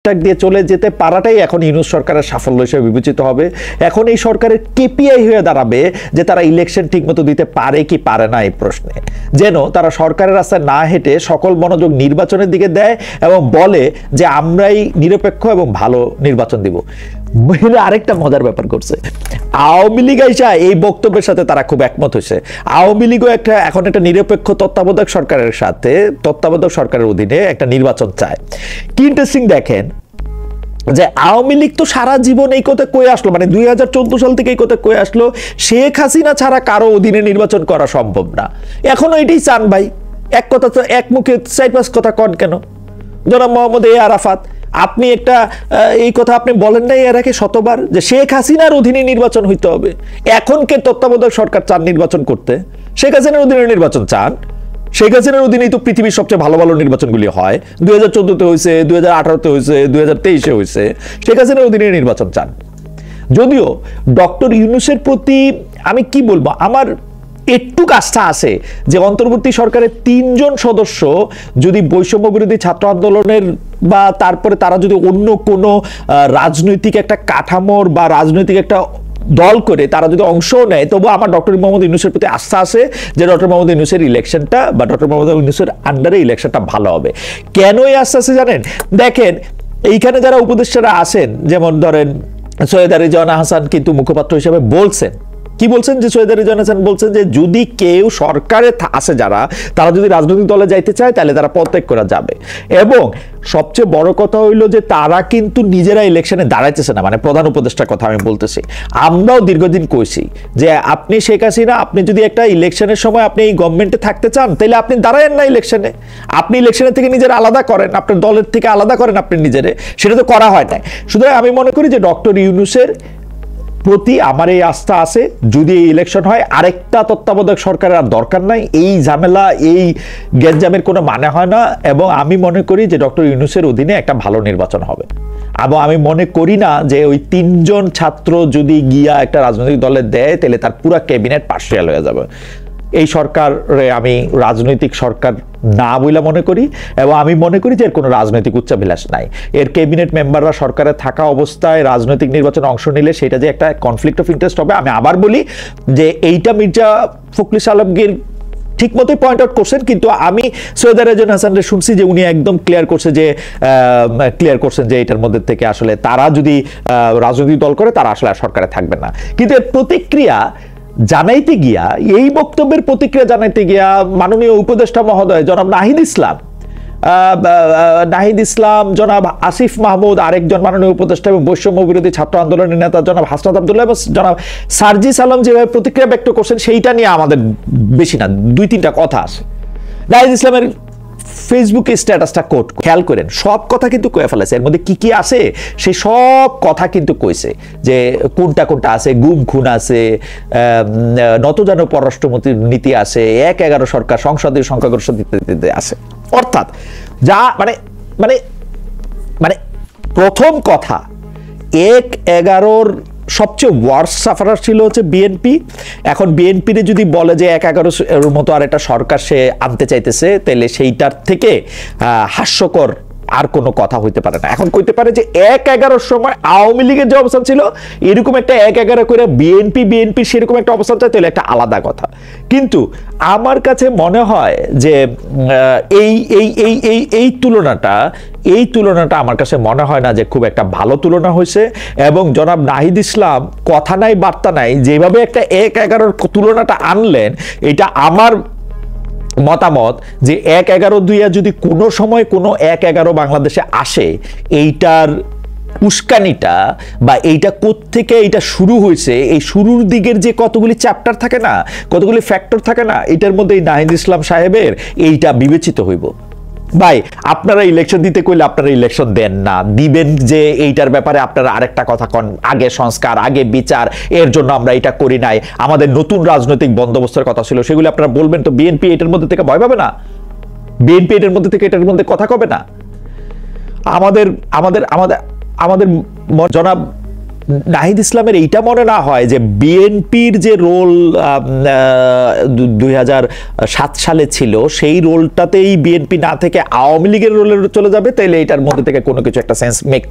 দিয়ে চলে যেতে পারাটাই এখন ইউনূস সরকারের সাফল্য হিসেবে বিবেচিত হবে। এখন এই সরকারের কেপিআই হয়ে দাঁড়াবে যে তারা ইলেকশন ঠিকমতো দিতে পারে কি পারে না এই প্রশ্নে, যেন তারা সরকারের রাস্তায় না হেঁটে সকল মনোযোগ নির্বাচনের দিকে দেয় এবং বলে যে আমরাই নিরপেক্ষ এবং ভালো নির্বাচন দিব। আরেকটা মজার ব্যাপার করছে, আওয়ামী লীগ আইসা এই বক্তব্যের সাথে তারা খুব একমত হয়েছে। আওয়ামী লীগও এখন একটা নিরপেক্ষ তত্ত্বাবধায়ক সরকারের সাথে তত্ত্বাবধায়ক সরকারের অধীনে একটা নির্বাচন চায়। কি ইন্টারেস্টিং দেখেন যে আওয়ামী লীগ তো সারা জীবন এই কথা কয়ে আসলো, মানে 2014 সাল থেকে এই কথা কয়ে আসলো শেখ হাসিনা ছাড়া কারো অধীনে নির্বাচন করা সম্ভব না। এখনো এটাই চান ভাই, এক কথা তো এক মুখে 4-5 কথা কন কেন? জনাব মোহাম্মদ এ আরাফাত, আপনি একটা এই কথা আপনি বলেন নাই এর আগে শতবার যে শেখ হাসিনার অধীনে নির্বাচন হইতে হবে। এখন কে তত্ত্বাবধায়ক সরকার চান নির্বাচন করতে? শেখ হাসিনার অধীনে নির্বাচন চান। শেখ হাসিনার অধীনেই তো পৃথিবীর সবচেয়ে ভালো ভালো নির্বাচনগুলি হয়। 2014-তে হয়েছে, 2018-তে হয়েছে, 2023-এ হয়েছে। শেখ হাসিনার অধীনে নির্বাচন চান। যদিও ডক্টর ইউনূসের প্রতি আমি কি বলবো, আমার একটু আস্থা আছে যে অন্তর্বর্তী সরকারের 3 জন সদস্য যদি বৈষম্য বিরোধী ছাত্র আন্দোলনের বা তারপরে তারা যদি অন্য কোনো রাজনৈতিক একটা কাঠামোর বা রাজনৈতিক একটা দল করে তারা যদি অংশ নেয়, তবু আমার ডক্টর মোহাম্মদ ইউনূসের প্রতি আস্থা আছে যে ডক্টর মোহাম্মদ ইউনূসের ইলেকশনটা বা ডক্টর মোহাম্মদ ইউনূসের আন্ডারে ইলেকশনটা ভালো হবে। কেন এই আস্থা আছে জানেন? দেখেন এইখানে যারা উপদেষ্টারা আছেন, যেমন ধরেন সৈয়দা রিজওয়ানা হাসান কিন্তু মুখপাত্র হিসেবে বলছেন, কি বলছেন যে সৈয়দা রিজওয়ানা হাসান বলছেন যে যদি কেউ সরকারে আছে যারা তারা যদি রাজনৈতিক দলে যাইতে চায় তাহলে তারা পদত্যাগ করা যাবে। এবং সবচেয়ে বড় কথা হইল যে তারা কিন্তু নিজেরা ইলেকশনে দাঁড়াইতেছে না, মানে প্রধান উপদেষ্টার কথা আমি বলতেছি। আমরাও দীর্ঘদিন কইছি যে আপনি শেখ হাসিনা, আপনি যদি একটা ইলেকশনের সময় আপনি এই গভর্নমেন্টে থাকতে চান তাহলে আপনি দাঁড়ায়েন না ইলেকশনে, আপনি ইলেকশনের থেকে নিজের আলাদা করেন, আপনার দলের থেকে আলাদা করেন আপনি নিজেরে, সেটা তো করা হয় না। সুতরাং আমি মনে করি যে ডক্টর ইউনূসের প্রতি আমার এই আস্থা আছে, যদি এই ইলেকশন হয় আরেকটা তত্ত্বাবধায়ক সরকারের আর দরকার নাই, এই ঝামেলা এই গ্যাঞ্জামের কোনো মানে হয় না। এবং আমি মনে করি যে ডক্টর ইউনূসের অধীনে একটা ভালো নির্বাচন হবে। এবং আমি মনে করি না যে ওই 3 জন ছাত্র যদি গিয়া একটা রাজনৈতিক দলে দেয় তাহলে তার পুরো ক্যাবিনেট পার্সিয়াল হয়ে যাবে। এই সরকারে আমি রাজনৈতিক সরকার না বলে মনে করি, এবং আমি মনে করি যে এর কোনো রাজনৈতিক উচ্চাভিলাষ নাই। এর ক্যাবিনেট মেম্বাররা সরকারে থাকা অবস্থায় রাজনৈতিক নির্বাচনে অংশ নিলে সেটা যে একটা কনফ্লিক্ট অফ ইন্টারেস্ট হবে। আমি আবার বলি যে এইটা মির্জা ফখরুল আলমগীর ঠিক মতোই পয়েন্ট আউট করছেন, কিন্তু আমি সৈয়দা রিজওয়ানা হাসানকে শুনছি যে উনি একদম ক্লিয়ার করছেন যে এটার মধ্যে থেকে আসলে তারা যদি রাজনৈতিক দল করে তারা আসলে সরকারে থাকবে না। কিন্তু এর প্রতিক্রিয়া জানাইতে গিয়া, এই বক্তব্যের প্রতিক্রিয়া জানাইতে গিয়া মাননীয় উপদেষ্টা মহোদয় জনাব নাহিদ ইসলাম, জনাব আসিফ মাহমুদ আরেকজন মাননীয় উপদেষ্টা এবং বৈষম্য বিরোধী ছাত্র আন্দোলনের নেতা জনাব হাসনাত আব্দুল্লাহ এবং জনাব সার্জিস আলম যেভাবে প্রতিক্রিয়া ব্যক্ত করছেন সেইটা নিয়ে আমাদের বেশি না 2-3টা কথা আছে। নাহিদ ইসলামের ফেসবুকে স্ট্যাটাসটা কোট খেয়াল করেন, সব কথা কিন্তু কয়ে ফেলেছে। এর মধ্যে কি কি আছে সেই সব কথা কিন্তু কইছে, যে কোনটা আছে, গুম খুন আছে, নতজানু পররাষ্ট্রমন্ত্রীর নীতি আছে, 1-11 সরকার, সংসদীয় সংখ্যাগরিষ্ঠ ইত্যাদি আছে। অর্থাৎ যা মানে মানে মানে প্রথম কথা 1-11-র সবচেয়ে ওয়ার্স্ট সাফারার ছিল হচ্ছে বিএনপি। এখন বিএনপির যদি বলে যে 1-11-র মতো আর একটা সরকার সে আনতে চাইতেছে, তাহলে সেইটার থেকে হাস্যকর আর কোনো কথা হইতে পারে না। এখন কইতে পারে যে 1-11-র সময় আওয়ামী লীগের যে অবস্থান ছিল এরকম একটা 1-11 করে বিএনপি সেরকম একটা অবস্থান চাই, তাহলে একটা আলাদা কথা। কিন্তু আমার কাছে মনে হয় যে এই তুলনাটা আমার কাছে মনে হয় না যে খুব একটা ভালো তুলনা হয়েছে। এবং জনাব নাহিদ ইসলাম কথা নাই বার্তা নাই যেভাবে একটা 1-11-র তুলনাটা আনলেন, এটা আমার মতামত যে 1-11-2 যদি কোনো সময় কোনো 1-11 বাংলাদেশে আসে, এইটার উস্কানিটা বা এইটা কোত্থেকে এইটা শুরু হয়েছে, এই শুরুর দিকের যে কতগুলি চ্যাপ্টার থাকে না, কতগুলি ফ্যাক্টর থাকে না, এটার মধ্যে এই নাহিদ ইসলাম সাহেবের এইটা বিবেচিত হইব। ভাই আপনারা ইলেকশন দিতে কইলে আপনারা ইলেকশন দেন না, দিবেন যে এইটার ব্যাপারে আপনারা আরেকটা কথা কন, আগে সংস্কার, আগে বিচার, এর জন্য আমরা এটা করি নাই, আমাদের নতুন রাজনৈতিক বন্দোবস্তের কথা ছিল, সেগুলো আপনারা বলবেন। তো বিএনপি এটার মধ্যে থেকে ভয় পাবে না? বিএনপি এটার মধ্যে থেকে এটার মধ্যে কথা কবে না? আমাদের আমাদের আমাদের আমাদের জনাব নাহিদ ইসলামের এইটা মনে না হয় যে বিএনপির যে রোল 2007 সালে ছিল সেই রোলটাতেই বিএনপি না থেকে আওয়ামী লীগের রোলে চলে যাবে, তাইলে এটার মধ্যে থেকে কোনো কিছু একটা সেন্স মেক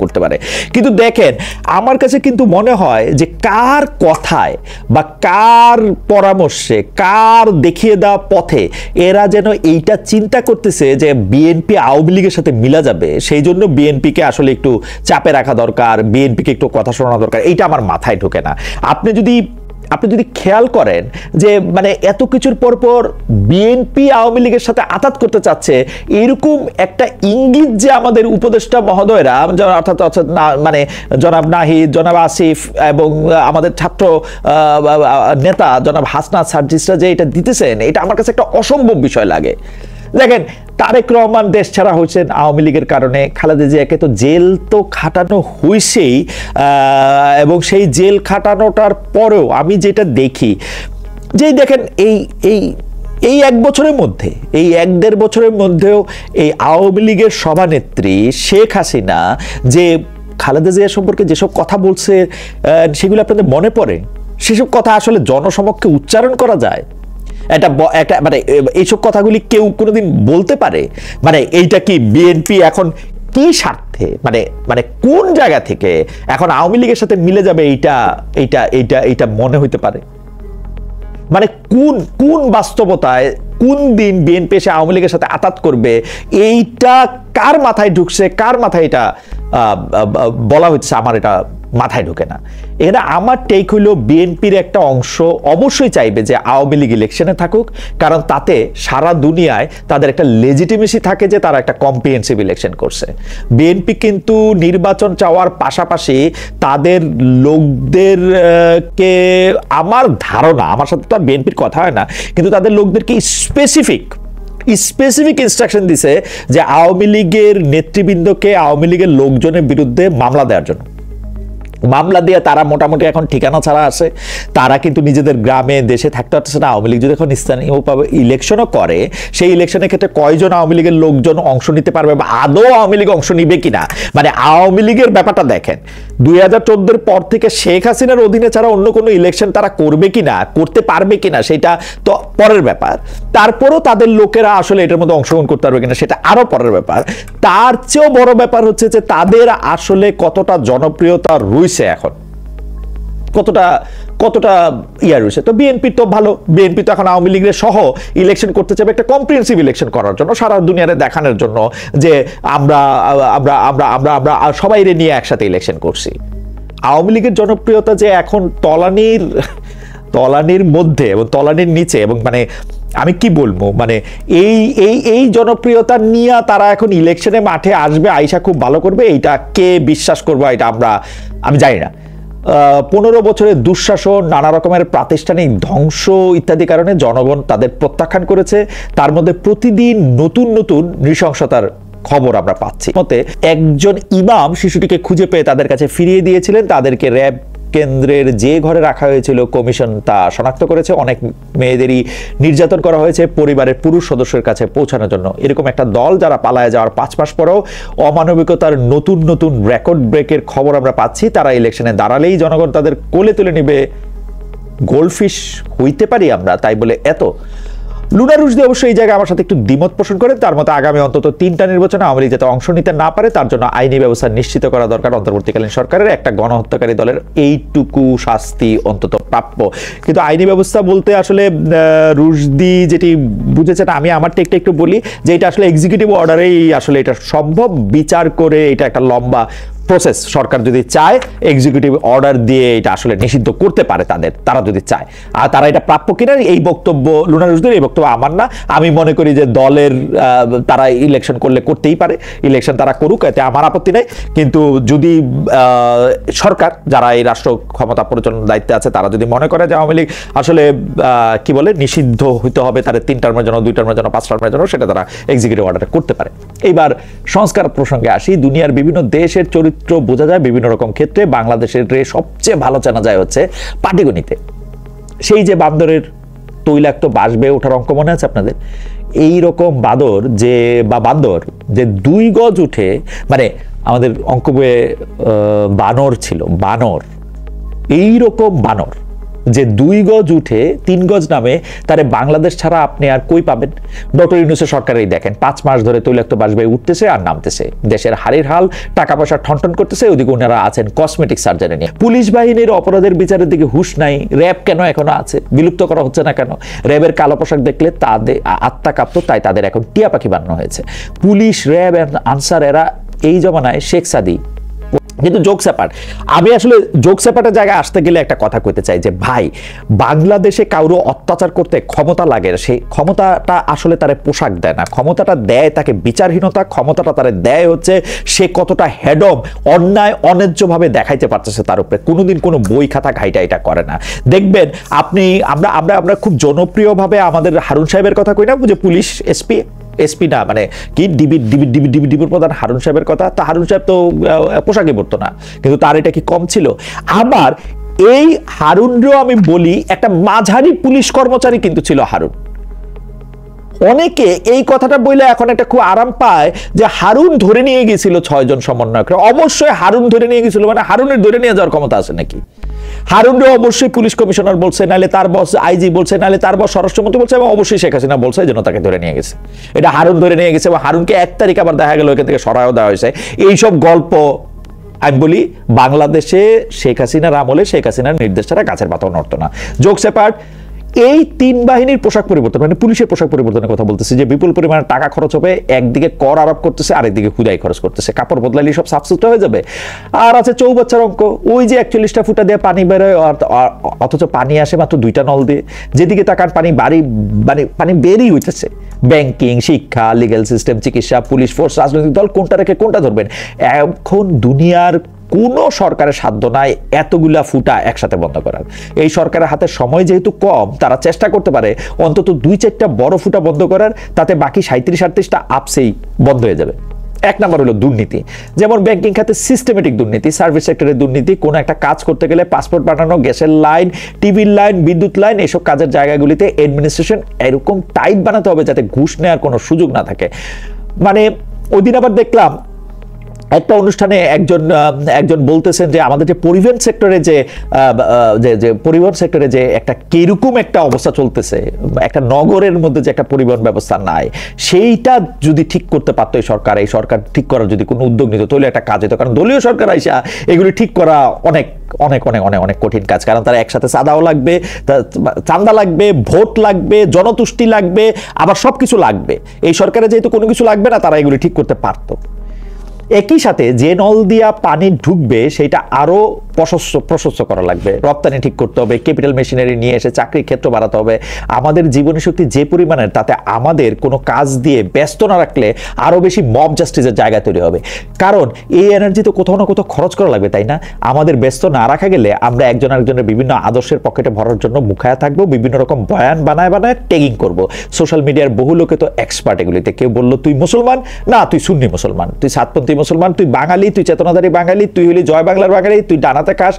করতে পারে। কিন্তু দেখেন, আমার কাছে কিন্তু মনে হয় যে কার কথায় বা কার পরামর্শে, কার দেখিয়ে দেওয়া পথে এরা যেন এইটা চিন্তা করতেছে যে বিএনপি আওয়ামী লীগের সাথে মিলা যাবে, সেই জন্য বিএনপিকে আসলে একটু চাপে রাখা দরকার, বিএনপিকে একটু কথা শোনানো দরকার, এইটা আমার মাথায় ঢোকে না। আপনি যদি খেয়াল করেন যে মানে এত কিছুর পর বিএনপি আওয়ামী লীগের সাথে আঘাত করতে চাচ্ছে, এরকম একটা ইঙ্গিত যে আমাদের উপদেষ্টা মহোদয়রা, অর্থাৎ মানে জনাব নাহিদ, জনাব আসিফ এবং আমাদের ছাত্র নেতা জনাব হাসনাত সার্জিসরা যে এটা দিতেছেন, এটা আমার কাছে একটা অসম্ভব বিষয় লাগে। দেখেন, তারেক রহমান দেশ ছাড়া হয়েছেন আওয়ামী লীগের কারণে, খালেদা জিয়াকে তো জেল তো খাটানো হয়েছেই, এবং সেই জেল খাটানোটার পরেও আমি যেটা দেখি, যেই দেখেন এই 1 বছরের মধ্যে, এই 1-1.5 বছরের মধ্যেও এই আওয়ামী লীগের সভানেত্রী শেখ হাসিনা যে খালেদা জিয়া সম্পর্কে যেসব কথা বলছে, সেগুলো আপনাদের মনে পড়ে? সেসব কথা আসলে জনসমক্ষে উচ্চারণ করা যায়? এটা মানে এইসব কথাগুলি কেউ কোনোদিন বলতে পারে? মানে এইটা কি বিএনপি এখন কি স্বার্থে, মানে কোন জায়গা থেকে এখন আওয়ামী লীগের সাথে মিলে যাবে এইটা মনে হইতে পারে? মানে কোন বাস্তবতায়, কোন দিন বিএনপি এসে আওয়ামী লীগের সাথে আঘাত করবে, এইটা কার মাথায় ঢুকছে, কার মাথায় এটা বলা হচ্ছে, আমার এটা মাথায় ঢোকে না। এখানে আমার টেক হইল, বিএনপির একটা অংশ অবশ্যই চাইবে যে আওয়ামী লীগ ইলেকশনে থাকুক, কারণ তাতে সারা দুনিয়ায় তাদের একটা লেজিটিমেসি থাকে যে তারা একটা কম্প্রিহেন্সিভ ইলেকশন করছে। বিএনপি কিন্তু নির্বাচন চাওয়ার পাশাপাশি তাদের লোকদেরকে, আমার ধারণা, আমার সাথে তো আর বিএনপির কথা হয় না, কিন্তু তাদের লোকদেরকে স্পেসিফিক ইনস্ট্রাকশন দিছে যে আওয়ামী লীগের নেতৃবৃন্দকে, আওয়ামী লীগের লোকজনের বিরুদ্ধে মামলা দেওয়ার জন্য। মামলা দিয়ে তারা মোটামুটি এখন ঠিকানা ছাড়া আছে, তারা কিন্তু নিজেদের গ্রামে দেশে থাকতে পারতেছে না। আওয়ামী লীগ যদি এখন স্থানীয়ভাবে ইলেকশনও করে, সেই ইলেকশনের ক্ষেত্রে কয়জন আওয়ামী লীগের লোকজন অংশ নিতে পারবে বা আদৌ আওয়ামী লীগ অংশ নিবে কিনা, মানে আওয়ামী লীগের ব্যাপারটা দেখেন। 2014-এর পর থেকে শেখ হাসিনার অধীনে ছাড়া অন্য কোনো ইলেকশন তারা করবে কিনা, করতে পারবে কিনা, সেটা তো পরের ব্যাপার। তারপরও তাদের লোকেরা আসলে এটার মধ্যে অংশগ্রহণ করতে পারবে কিনা, সেটা আরো পরের ব্যাপার। তার চেয়েও বড় ব্যাপার হচ্ছে যে তাদের আসলে কতটা জনপ্রিয়তা রয়েছে, এখন কতটা ইয়া রয়েছে। তো বিএনপি তো ভালো, বিএনপি তো এখন আওয়ামী লীগের সহ ইলেকশন করতে চাবে, একটা কম্প্রিহেন্সিভ ইলেকশন করার জন্য, সারা দুনিয়ারে দেখানোর জন্য যে আমরা আমরা আমরা আমরা আমরা সবাই নিয়ে একসাথে ইলেকশন করছি। আওয়ামী লীগের জনপ্রিয়তা যে এখন তলানির মধ্যে এবং তলানির নিচে, এবং মানে আমি কি বলবো, মানে এই জনপ্রিয়তা নিয়ে তারা এখন ইলেকশনে মাঠে আসবে, আইসা খুব ভালো করবে, এইটা কে বিশ্বাস করবো, এটা আমি জানি না। 15 বছরের দুঃশাসন, নানা রকমের প্রাতিষ্ঠানিক ধ্বংস ইত্যাদি কারণে জনগণ তাদের প্রত্যাখ্যান করেছে। তার মধ্যে প্রতিদিন নতুন নৃশংসতার খবর আমরা পাচ্ছি। মতে একজন ইমাম শিশুটিকে খুঁজে পেয়ে তাদের কাছে ফিরিয়ে দিয়েছিলেন। তাদেরকে র্যাব কেন্দ্রের যে ঘরে রাখা হয়েছিল কমিশন তা শনাক্ত করেছে। অনেক মেয়েদেরই নির্যাতন করা হয়েছে পরিবারের পুরুষ সদস্যের কাছে পৌঁছানোর জন্য। এরকম একটা দল যারা পালায় যাওয়ার 5 মাস পরেও অমানবিকতার নতুন রেকর্ড ব্রেকের খবর আমরা পাচ্ছি। তারা ইলেকশনে দাঁড়ালেই জনগণ তাদের কোলে তুলে নেবে। গোল্ডফিশ হইতে পারি আমরা, তাই বলে এত। লুনা রুশদি অবশ্যই এই জায়গায় আমার সাথে একটু দ্বিমত পোষণ করেন। তার মতো আগামী অন্তত 3টা নির্বাচনে আওয়ামী লীগ যাতে অংশ নিতে না পারে তার জন্য আইনি ব্যবস্থা নিশ্চিত করা দরকার। অন্তর্বর্তীকালীন সরকারের একটা গণহত্যাকারী দলের এইটুকু শাস্তি অন্তত প্রাপ্য। কিন্তু আইনি ব্যবস্থা বলতে আসলে রুশদি যেটি বুঝেছেন, আমি আমার টেকটা একটু বলি যে এটা আসলে এক্সিকিউটিভ অর্ডারেই আসলে এটা সম্ভব। বিচার করে এটা একটা লম্বা প্রসেস। সরকার যদি চায় এক্সিকিউটিভ অর্ডার দিয়ে এটা আসলে নিষিদ্ধ করতে পারে তারা যদি চায়। আর তারা এটা প্রাপ্য কিনা এই বক্তব্য লুনা রুশদির, এই বক্তব্য আমার না। আমি মনে করি যে দলের তারা ইলেকশন করতেই পারে, ইলেকশন তারা করুক, এতে আমার আপত্তি নেই। কিন্তু যদি সরকার, যারা এই রাষ্ট্র ক্ষমতা পরিচালনার দায়িত্বে আছে, তারা যদি মনে করে যে আওয়ামী লীগ আসলে কি বলে নিষিদ্ধ হইতে হবে, তাদের 3 টার্মের জন্য, 2 টার্মের জন্য, 5 টার্মের জন্য, সেটা তারা এক্সিকিউটিভ অর্ডার করতে পারে। এইবার সংস্কার প্রসঙ্গে আসি। দুনিয়ার বিভিন্ন দেশের চরিত্র বোঝা যায় বিভিন্ন রকম ক্ষেত্রে। বাংলাদেশের সবচেয়ে ভালো জানা যায় হচ্ছে পাটিগণিতে। সেই যে বান্দরের তৈলাক্ত বাঁশ বেয়ে ওঠার অঙ্ক মনে আছে আপনাদের? এই রকম বান্দর যে 2 গজ উঠে, মানে আমাদের অঙ্ক বইয়ে বানর ছিল, বানর, এইরকম বানর যে 2 গজ উঠে 3 গজ নামে, তারে বাংলাদেশ ছাড়া আপনি আর কই পাবেন? ডক্টর ইউনূসের সরকারেই দেখেন 5 মাস ধরে তৈলাক্ত বাষ্পে উঠতেছে আর নামতেছে, দেশের হাড়ির হাল, টাকা পয়সা ঠনঠন করতেছে, ওদিকে ওনারা আছেন কসমেটিক সার্জারি নিয়ে। পুলিশ বাহিনীর অপরাধের বিচারের দিকে হুঁশ নাই। র্যাব কেন এখনো আছে, বিলুপ্ত করা হচ্ছে না কেন? র্যাবের কালো পোশাক দেখলে তাদের আত্মা কাঁপতো, তাই তাদের এখন টিয়া পাখি বানানো হয়েছে। পুলিশ, র্যাব, আনসার এরা এই জমানায় শেখ সাদি। কিন্তু জোকস অ্যাপার্ট, আমি আসলে জোকস অ্যাপার্টের জায়গায় আসতে গেলে একটা কথা কইতে চাই যে ভাই, বাংলাদেশে কারো অত্যাচার করতে ক্ষমতা লাগে, সেই ক্ষমতাটা আসলে তারে পোশাক দেয় না, ক্ষমতাটা দেয় তাকে বিচারহীনতা, ক্ষমতাটা তারে দেয় হচ্ছে সে কতটা হেডম, অন্যায় অন্যায্যভাবে দেখাইতে পারতেছে তার উপরে। কোনোদিন কোনো বই খাতা ঘাইটা এটা করে না। দেখবেন আপনি, আমরা খুব জনপ্রিয়ভাবে আমাদের হারুন সাহেবের কথা কই না, যে পুলিশ এসপি না, মানে কি ডিবির প্রধান হারুন সাহেবের কথা। তা হারুন সাহেব তো পোশাকে পড়তো না, কিন্তু তার এটা কি কম ছিল? আবার এই হারুনরেও আমি বলি, একটা মাঝারি পুলিশ কর্মচারী কিন্তু ছিল হারুন। অনেকে এই কথাটা বলে এখন একটা খুব আরাম পায় যে হারুন ধরে নিয়ে গিয়েছিল 6 জন সমন্বয়ক। অবশ্যই হারুন ধরে নিয়ে গিয়েছিল, মানে হারুনের ধরে নিয়ে যাওয়ার ক্ষমতা আছে নাকি? হারুনরে অবশ্যই পুলিশ কমিশনার বলছে, নাহলে তার বস আইজি বলছে, নাহলে তার বস স্বরাষ্ট্রমন্ত্রী বলছে, এবং অবশ্যই শেখ হাসিনা বলছে যেন তাকে ধরে নিয়ে গেছে। এটা হারুন ধরে নিয়ে গেছে, এবং হারুনকে 1 তারিখ আবার দেখা গেল এখান থেকে সরাইও দেওয়া হয়েছে। এইসব গল্প আমি বলি, বাংলাদেশে শেখ হাসিনার আমলে শেখ হাসিনার নির্দেশ ছাড়া গাছের পাতাও নড়তো না। জোকস অ্যাপার্ট, এই 3 বাহিনীর পোশাক পরিবর্তন, মানে পুলিশের পোশাক পরিবর্তনের কথা বলতেছে, যে বিপুল পরিমাণে টাকা খরচ হবে, একদিকে কর আরোপ করতেছে, আরেকদিকে খুদাই খরচ করতেছে, কাপড় বদলালে সব সাফসুতরা হয়ে যাবে। আর আছে চৌবাচ্চার অঙ্ক, ওই যে 41টা ফুটা দিয়ে পানি বেরোয়, অথচ পানি আসে মাত্র 2টা নল দিয়ে, যেদিকে তাকান পানি বেরই হইতেছে। ব্যাংকিং, শিক্ষা, লিগ্যাল সিস্টেম, চিকিৎসা, পুলিশ ফোর্স, রাজনৈতিক দল, কোনটা রেখে কোনটা ধরবেন? এখন দুনিয়ার কোন সরকারের সাধ্য নাই এতগুলা ফুটা একসাথে বন্ধ করার। এই সরকারের হাতে সময় যেহেতু কম, তারা চেষ্টা করতে পারে অন্তত 2-4টা বড় ফুটা বন্ধ করার, তাতে বাকি 37-38টা আপসেই বন্ধ হয়ে যাবে। 1 নাম্বার হলো দুর্নীতি, যেমন ব্যাংকিং খাতে সিস্টেমেটিক দুর্নীতি, সার্ভিস সেক্টরের দুর্নীতি, কোনো একটা কাজ করতে গেলে পাসপোর্ট বানানো, গ্যাসের লাইন, টিভির লাইন, বিদ্যুৎ লাইন, এইসব কাজের জায়গাগুলিতে অ্যাডমিনিস্ট্রেশন এরকম টাইট বানাতে হবে যাতে ঘুষ নেওয়ার কোনো সুযোগ না থাকে। মানে ওই দিন আবার দেখলাম একটা অনুষ্ঠানে একজন বলতেছেন যে আমাদের যে পরিবহন সেক্টরে যে পরিবহন সেক্টরে যে একটা কিরকম একটা অবস্থা চলতেছে, একটা নগরের মধ্যে যে একটা পরিবহন ব্যবস্থা নাই, সেইটা যদি ঠিক করতে পারতো এই সরকার ঠিক করার যদি কোনো উদ্যোগ নিত, তাহলে একটা কাজ হতো। কারণ দলীয় সরকার আইসা এগুলি ঠিক করা অনেক অনেক অনেক অনেক অনেক কঠিন কাজ, কারণ তারা একসাথে চাঁদাও লাগবে, চাঁদা লাগবে, ভোট লাগবে, জনতুষ্টি লাগবে, আবার সবকিছু লাগবে। এই সরকারে যেহেতু কোনো কিছু লাগবে না, তারা এগুলি ঠিক করতে পারতো। একই সাথে যে নল দিয়া পানি ঢুকবে সেটা আরো প্রশস্ত করা লাগবে, রপ্তানি ঠিক করতে হবে, ক্যাপিটাল মেশিনারি নিয়ে এসে চাকরির ক্ষেত্র বাড়াতে হবে। আমাদের জীবনী শক্তি যে পরিমাণের, তাতে আমাদের কোনো কাজ দিয়ে ব্যস্ত না রাখলে আরো বেশি মব জাস্টিসের জায়গা তৈরি হবে। কারণ এই এনার্জি তো কোথাও না কোথাও খরচ করা লাগবে, তাই না? আমাদের ব্যস্ত না রাখা গেলে আমরা একজন আরেকজনের বিভিন্ন আদর্শের পকেটে ভরার জন্য মুখায়া থাকবো, বিভিন্ন রকম বয়ান বানায় ট্যাগিং করব। সোশ্যাল মিডিয়ার বহু লোকে তো এক্সপার্ট এগুলিতে। কেউ বললো তুই মুসলমান না, তুই সুন্নি মুসলমান, তুই সাতপন্থী মুসলমান, তুই বাঙালি, তুই চেতনাধারী বাঙালি, তুই হলি জয় বাংলার বাঙালি, তুই ডানাতে খাস,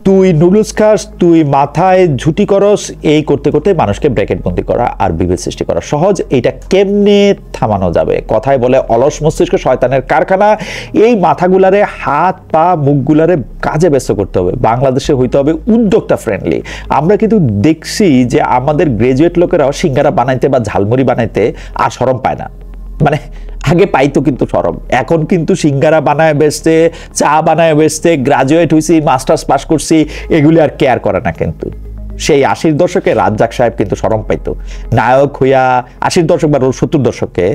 তুই নুডলস খাস, তুই মাথায় ঝুটি করস। এই করতে করতে মানুষকে ব্র্যাকেট বন্দি করা আর বিভেদ সৃষ্টি করা সহজ। এইটা কেমনে থামানো যাবে? কথায় বলে অলস মস্তিষ্ক শয়তানের কারখানা। এই মাথাগুলারে, হাত পা মুখগুলারে কাজে ব্যস্ত করতে হবে। বাংলাদেশে হইতে হবে উদ্যোক্তা ফ্রেন্ডলি। আমরা কিন্তু দেখছি যে আমাদের গ্রাজুয়েট লোকেরাও সিঙ্গারা বানাইতে বা ঝালমুড়ি বানাইতে আর শরম পায় না। মানে আগে পাইতো কিন্তু শরম, এখন কিন্তু সিঙ্গারা বানায় বেচতে, চা বানায় বেচতে, গ্রাজুয়েট হয়েছি, মাস্টার্স পাস করছি, এগুলি আর কেয়ার করে না। কিন্তু সেই 80-র দশকে রাজ্জাক সাহেব কিন্তু শরম পাইতো। নায়ক হইয়া 80-র দশক বা 70-র দশকে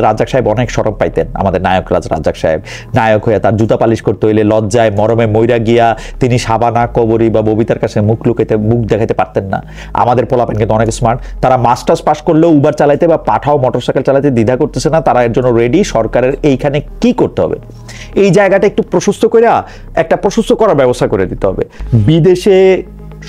রাজ্জাক সাহেব অনেক শরম পাইতেন। আমাদের নায়ক রাজ্জাক সাহেব নায়ক হইয়া তার জুতা পালিশ করতে হইলে লজ্জায় মরমে মইরা গিয়া তিনি সাবানা, কবরী বা ববিতার কাছে মুখ দেখাইতে পারতেন না। আমাদের পোলাপান কিন্তু অনেক স্মার্ট, তারা মাস্টার্স পাস করলেও উবার চালাইতে বা পাঠাও মোটরসাইকেল চালাইতে দ্বিধা করতেছে না। তারা এর জন্য রেডি। সরকারের এইখানে কি করতে হবে, এই জায়গাটা একটু প্রশস্ত করার ব্যবস্থা করে দিতে হবে। বিদেশে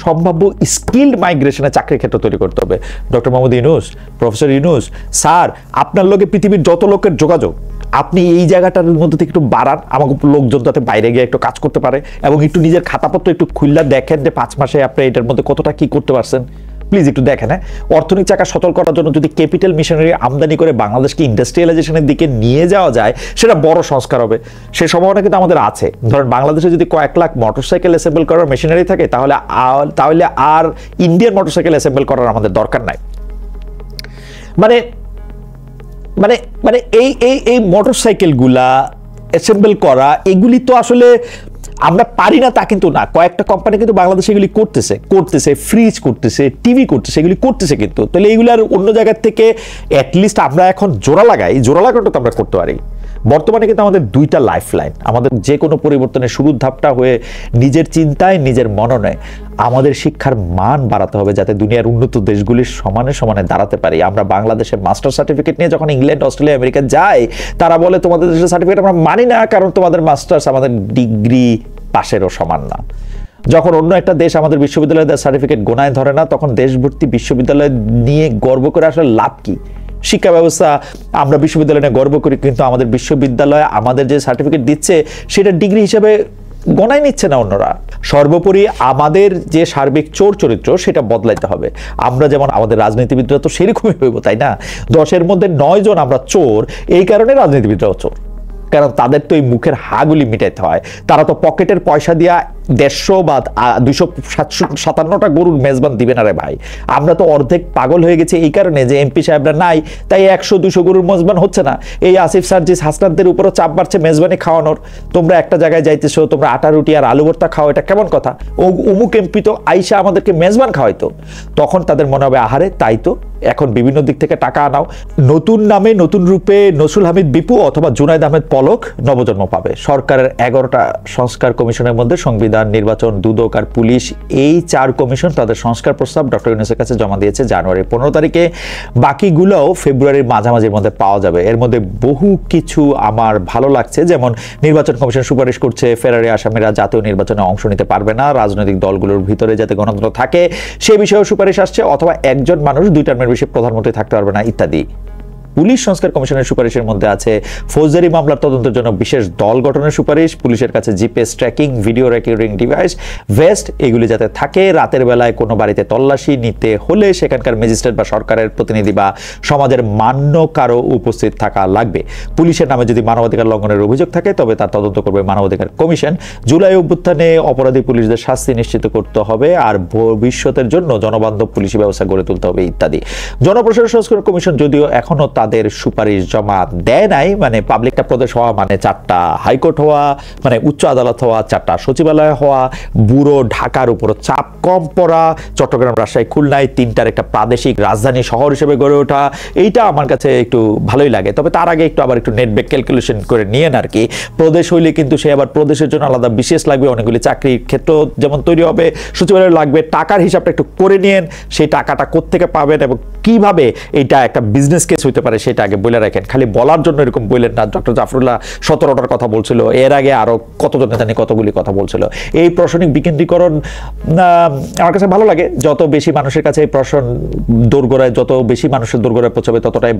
সম্ভাব্য স্কিল্ড মাইগ্রেশনে চাকরির ক্ষেত্র তৈরি করতে হবে। Doctor Mohammad Yunus, professor Yunus sir, আপনার লগে পৃথিবীর যত লোকের যোগাযোগ, আপনি এই জায়গাটার মধ্যে থেকে একটু বাড়ান, আমাকে লোকজন যাতে বাইরে গিয়ে একটু কাজ করতে পারে, এবং একটু নিজের খাতাপত্র একটু খুললা দেখেন যে 5 মাসে আপনি এটার মধ্যে কতটা কি করতে পারছেন। প্লিজ একটু দেখেন। অর্থনীতি চাকা সচল করার জন্য যদি ক্যাপিটাল মিশনারি আমদানি করে বাংলাদেশকে ইন্ডাস্ট্রিয়ালাইজেশনের দিকে নিয়ে যাওয়া যায়, সেটা বড় সংস্কার হবে। সে সম্ভাবনা কিন্তু আমাদের আছে। ধরেন বাংলাদেশে যদি কয়েক লাখ মোটরসাইকেল অ্যাসেম্বল করার মেশিনারি থাকে, তাহলে আর ইন্ডিয়ান মোটরসাইকেল অ্যাসেম্বল করার আমাদের দরকার নাই। মানে মানে মানে এই এই এই মোটরসাইকেলগুলা অ্যাসেম্বল করা, এগুলি তো আসলে আমরা পারি না তা কিন্তু না। কয়েকটা কোম্পানি কিন্তু বাংলাদেশে এগুলি করতেছে, ফ্রিজ করতেছে, টিভি করতেছে, এগুলি করতেছে কিন্তু। তাহলে এইগুলার অন্য জায়গার থেকে অ্যাটলিস্ট আমরা এখন জোড়া লাগানোটা তো আমরা করতে পারি। বর্তমানে কিন্তু আমাদের দুইটা লাইফ লাইন। আমাদের যে কোনো পরিবর্তনের শুরুর ধাপটা হয়ে নিজের চিন্তায়, নিজের মননে আমাদের শিক্ষার মান বাড়াতে হবে, যাতে দুনিয়ার উন্নত দেশগুলির সমানে সমানে দাঁড়াতে পারি। আমরা বাংলাদেশের মাস্টার সার্টিফিকেট নিয়ে যখন ইংল্যান্ড, অস্ট্রেলিয়া, আমেরিকা যাই, তারা বলে তোমাদের দেশের সার্টিফিকেট আমরা মানি না, কারণ তোমাদের মাস্টার্স আমাদের ডিগ্রি পাশেরও সমান না। যখন অন্য একটা দেশ আমাদের বিশ্ববিদ্যালয়ের সার্টিফিকেট গোনায় ধরে না, তখন দেশভর্তি বিশ্ববিদ্যালয় নিয়ে গর্ব করে আসলে লাভ কি? শিক্ষা ব্যবস্থা আমরা বিশ্ববিদ্যালয় নিয়ে গর্ব করি, কিন্তু আমাদের বিশ্ববিদ্যালয় আমাদের যে সার্টিফিকেট দিচ্ছে সেটা ডিগ্রি হিসেবে গণায় নিচ্ছে না অন্যরা। সর্বোপরি আমাদের যে সার্বিক চোর চরিত্র সেটা বদলাইতে হবে। আমরা যেমন আমাদের রাজনীতিবিদরা তো সেরকমই হইব, তাই না? 10-এর মধ্যে 9 জন আমরা চোর, এই কারণে রাজনীতিবিদরাও চোর, কারণ তাদের তো এই মুখের হাগুলি মিটাইতে হয়। তারা তো পকেটের পয়সা দিয়া 150 বা 257টা গরুর মেজবান দিবে না রে ভাই। আমরা তো অর্ধেক পাগল হয়ে গেছি এই কারণে যে এমপি সাহেবরা নাই, তাই 100-200 গরুর মেজবান হচ্ছে না। এই আসিফ সার্জিস হাসনাতদের উপরও চাপ বাড়ছে মেজবানি খাওয়ানোর। তোমরা একটা জায়গায় যাইতেছো, তোমরা আটা রুটি আর আলু ভর্তা খাও, এটা কেমন কথা? অমুক এমপি তো আইসা আমাদেরকে মেজবান খাওয়াইতো। তখন তাদের মনে হবে আহারে তাই তো, এখন বিভিন্ন দিক থেকে টাকা আনাও। নতুন নামে নতুন রূপে নসরুল হামিদ বিপু অথবা জুনায়েদ আহমেদ পলক নবজন্ম পাবে। সরকারের 11টা সংস্কার কমিশনের মধ্যে সংবিধান, নির্বাচন, দুদক আর পুলিশ, এই 4 কমিশন তাদের সংস্কার প্রস্তাব ডক্টর ইউনূসের কাছে জমা দিয়েছে জানুয়ারি 15 তারিখে। বাকিগুলোও ফেব্রুয়ারির মাঝামাঝির মধ্যে পাওয়া যাবে। এর মধ্যে বহু কিছু আমার ভালো লাগছে, যেমন নির্বাচন কমিশন সুপারিশ করছে ফেরারি আসামিরা জাতীয় নির্বাচনে অংশ নিতে পারবে না, রাজনৈতিক দলগুলোর ভিতরে যাতে গণতন্ত্র থাকে সে বিষয়েও সুপারিশ আসছে, অথবা একজন মানুষ 2 টার্মের বেশি প্রধানমন্ত্রী থাকতে পারবে না ইত্যাদি। পুলিশ সংস্কার কমিশনের সুপারিশের মধ্যে আছে ফৌজদারি মামলার তদন্তের জন্য বিশেষ দল গঠনের সুপারিশ, পুলিশের কাছে GPS tracking, video recording device, vest এগুলি যাতে থাকে। রাতের বেলায় কোনো বাড়িতে তল্লাশি নিতে হলে সেখানকার ম্যাজিস্ট্রেট বা সরকারের প্রতিনিধি বা সমাজের মান্য কারো উপস্থিত থাকা লাগবে। পুলিশের নামে যদি মানবাধিকার লঙ্ঘনের অভিযোগ থাকে তবে তার তদন্ত করবে মানবাধিকার কমিশন। জুলাই অভ্যুত্থানে অপরাধী পুলিশদের শাস্তি নিশ্চিত করতে হবে, আর ভবিষ্যতের জন্য জনবান্ধব পুলিশি ব্যবস্থা গড়ে তুলতে হবে ইত্যাদি। জনপ্রশাসন সংস্কার কমিশন যদিও এখনো তাদের সুপারিশ জমা দেয় নাই, মানে পাবলিকটা প্রদেশ হওয়া মানে 4টা হাইকোর্ট হওয়া, মানে উচ্চ আদালত হওয়া, 4টা সচিবালয় হওয়া, বুড়ো ঢাকার উপর চাপ কম পড়া, চট্টগ্রাম, রাজশাহী, খুলনায় 3টার একটা প্রাদেশিক রাজধানী শহর হিসেবে গড়ে ওঠা, এইটা আমার কাছে একটু ভালোই লাগে। তবে তার আগে একটু আবার একটু নেট ব্যাক ক্যালকুলেশন করে নিয়েন আর কি। প্রদেশ হইলে কিন্তু সে আবার প্রদেশের জন্য আলাদা বিশেষ লাগবে, অনেকগুলি চাকরির ক্ষেত্র যেমন তৈরি হবে, সচিবালয় লাগবে। টাকার হিসাবটা একটু করে নিয়েন, সেই টাকাটা কোত্থেকে পাবেন এবং কিভাবে এটা একটা বিজনেস কেস হইতে পারে সেটা আগে বলে রাখেন। খালি বলার জন্য এরকম বললেন না। ডক্টর জাফরুল্লাহ 17টার কথা বলছিল, এর আগে আরো কতজন জানি কতগুলি কথা বলছিল। এই প্রশাসনিক বিকেন্দ্রীকরণ আমার কাছে ভালো লাগে। যত বেশি মানুষের কাছে এই প্রশাসন দোরগোড়ায়, যত বেশি মানুষের দোরগোড়ায় পৌঁছাবে ততটাই